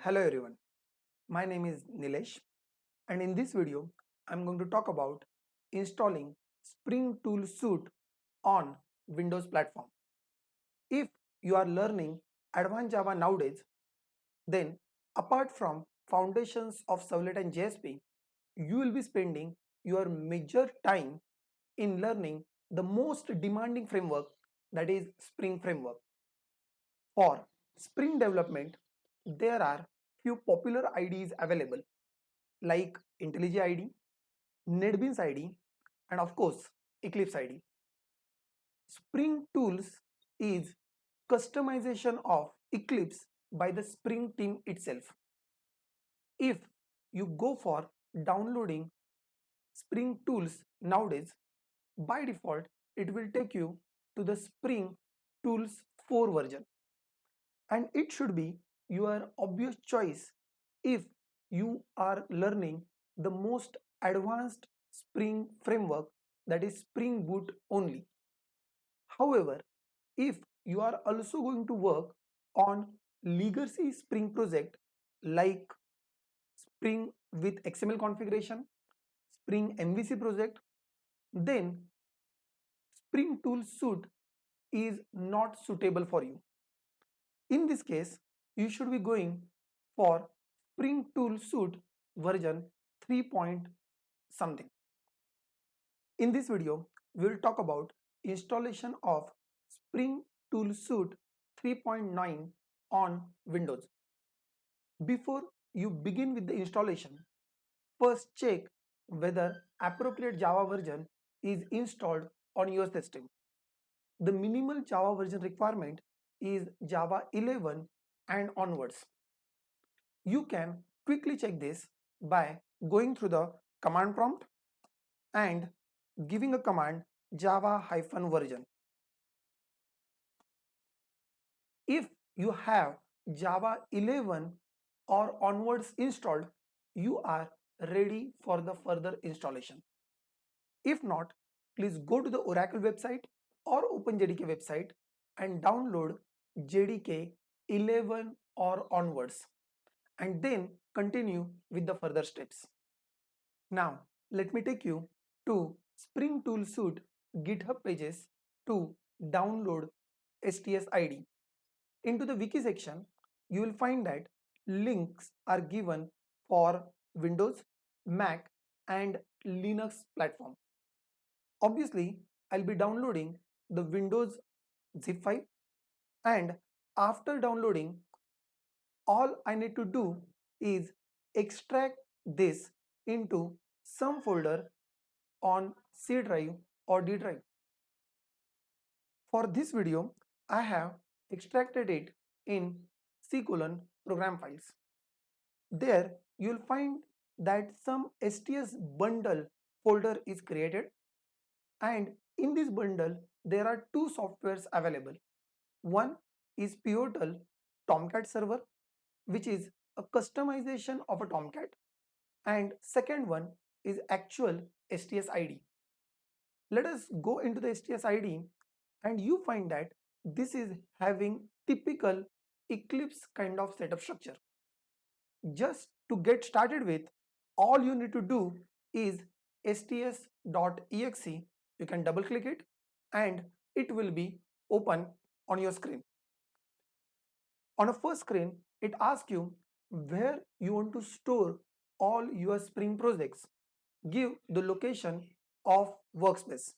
Hello everyone, my name is Nilesh and in this video I'm going to talk about installing Spring Tool Suite on Windows platform. If you are learning advanced Java nowadays, then apart from foundations of Servlet and JSP, you will be spending your major time in learning the most demanding framework, that is Spring Framework. For Spring development, there are few popular IDEs available like IntelliJ IDE, NetBeans IDE, and of course Eclipse IDE. Spring Tools is customization of Eclipse by the Spring team itself. If you go for downloading Spring Tools nowadays, by default it will take you to the Spring Tools 4 version, and it should be your obvious choice if you are learning the most advanced Spring framework, that is Spring Boot only. However, if you are also going to work on legacy Spring project like Spring with XML configuration, Spring MVC project, then Spring Tool Suite is not suitable for you. In this case, you should be going for Spring Tool Suite version 3 point something. In this video, we will talk about installation of Spring Tool Suite 3.9 on Windows. Before you begin with the installation, first check whether appropriate Java version is installed on your system. The minimal Java version requirement is Java 11 and onwards. You can quickly check this by going through the command prompt and giving a command java-version. If you have Java 11 or onwards installed, you are ready for the further installation. If not, please go to the Oracle website or OpenJDK website and download JDK 11 or onwards, and then continue with the further steps. Now, let me take you to Spring Tool Suite GitHub pages to download STS ID. Into the wiki section, you will find that links are given for Windows, Mac, and Linux platform. Obviously, I'll be downloading the Windows zip file, and after downloading, all I need to do is extract this into some folder on C drive or D drive. For this video, I have extracted it in C:\program files. There you will find that some STS bundle folder is created, and in this bundle there are two softwares available. One is Pivotal Tomcat server, which is a customization of a Tomcat, and second one is actual STS ID. Let us go into the STS ID, and you find that this is having typical Eclipse kind of setup structure. Just to get started with, all you need to do is sts.exe. You can double click it and it will be open on your screen. On a first screen, it asks you where you want to store all your Spring projects. Give the location of workspace.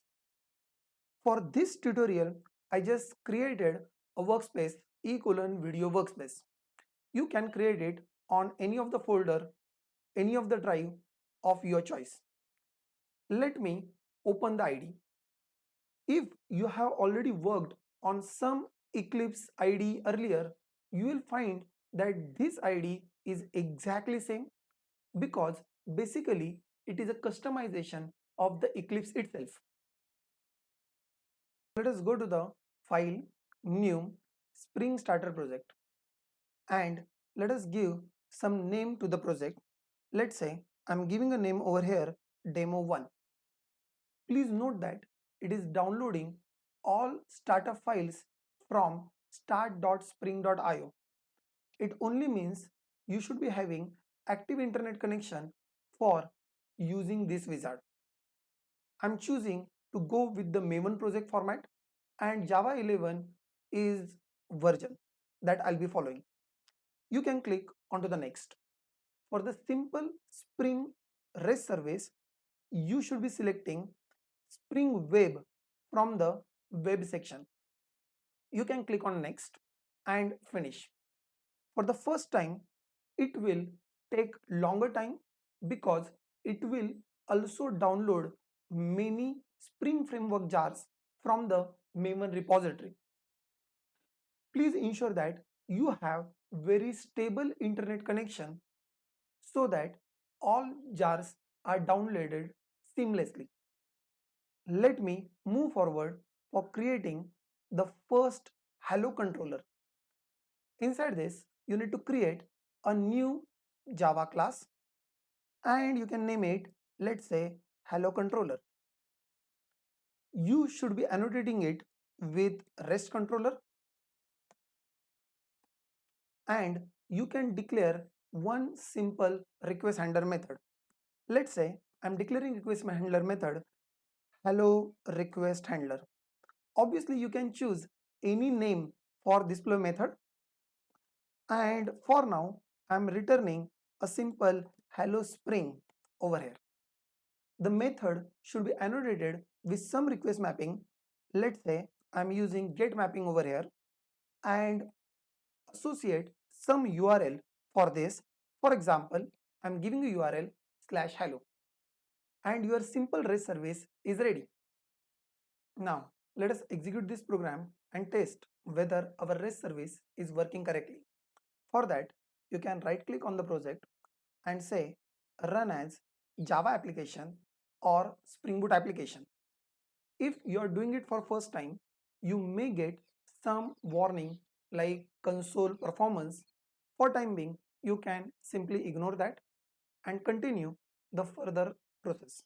For this tutorial, I just created a workspace E:\video workspace. You can create it on any of the folder, any of the drive of your choice. Let me open the ID. If you have already worked on some Eclipse ID earlier, you will find that this ID is exactly same, because basically it is a customization of the Eclipse itself. Let us go to the file, new, Spring Starter project, and let us give some name to the project. Let's say I'm giving a name over here, demo1. Please note that it is downloading all startup files from start.spring.io. It only means you should be having active internet connection for using this wizard. I'm choosing to go with the Maven project format, and Java 11 is version that I'll be following. You can click onto the next. For the simple Spring REST service, you should be selecting Spring Web from the web section. You can click on next and finish. For the first time, it will take longer time because it will also download many Spring Framework jars from the Maven repository. Please ensure that you have very stable internet connection so that all jars are downloaded seamlessly. Let me move forward for creating the first Hello controller. Inside this, you need to create a new Java class and you can name it, let's say, Hello controller. You should be annotating it with REST controller, and you can declare one simple request handler method. Let's say I'm declaring request handler method hello request handler. Obviously, you can choose any name for display method, and for now I'm returning a simple hello spring over here. The method should be annotated with some request mapping. Let's say I'm using get mapping over here and associate some URL for this. For example, I'm giving a URL /hello and your simple REST service is ready. Now let us execute this program and test whether our REST service is working correctly. For that, you can right click on the project and say run as Java application or Spring Boot application. If you are doing it for first time, you may get some warning like console performance. For time being, you can simply ignore that and continue the further process.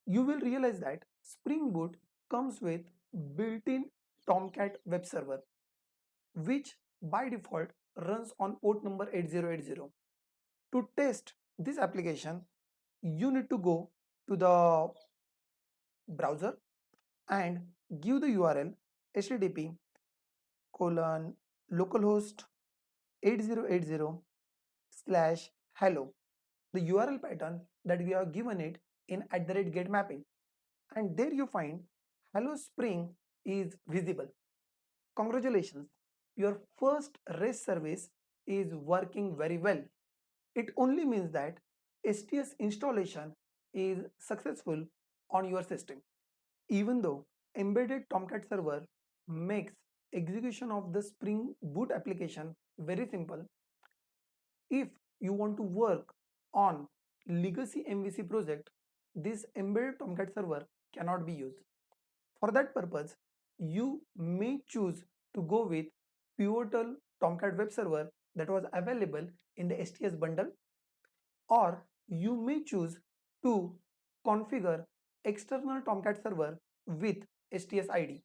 You will realize that Spring Boot comes with built-in Tomcat web server, which by default runs on port number 8080. To test this application, you need to go to the browser and give the URL http colon localhost 8080 slash hello, the URL pattern that we have given it in @get mapping, and there you find hello spring is visible. Congratulations, your first REST service is working very well. It only means that STS installation is successful on your system. Even though embedded Tomcat server makes execution of the Spring Boot application very simple, if you want to work on legacy MVC project, this embedded Tomcat server cannot be used. For that purpose, you may choose to go with Pivotal Tomcat web server that was available in the STS bundle, or you may choose to configure external Tomcat server with STS ID.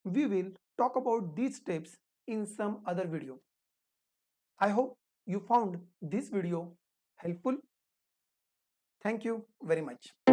We will talk about these steps in some other video. I hope you found this video helpful. Thank you very much.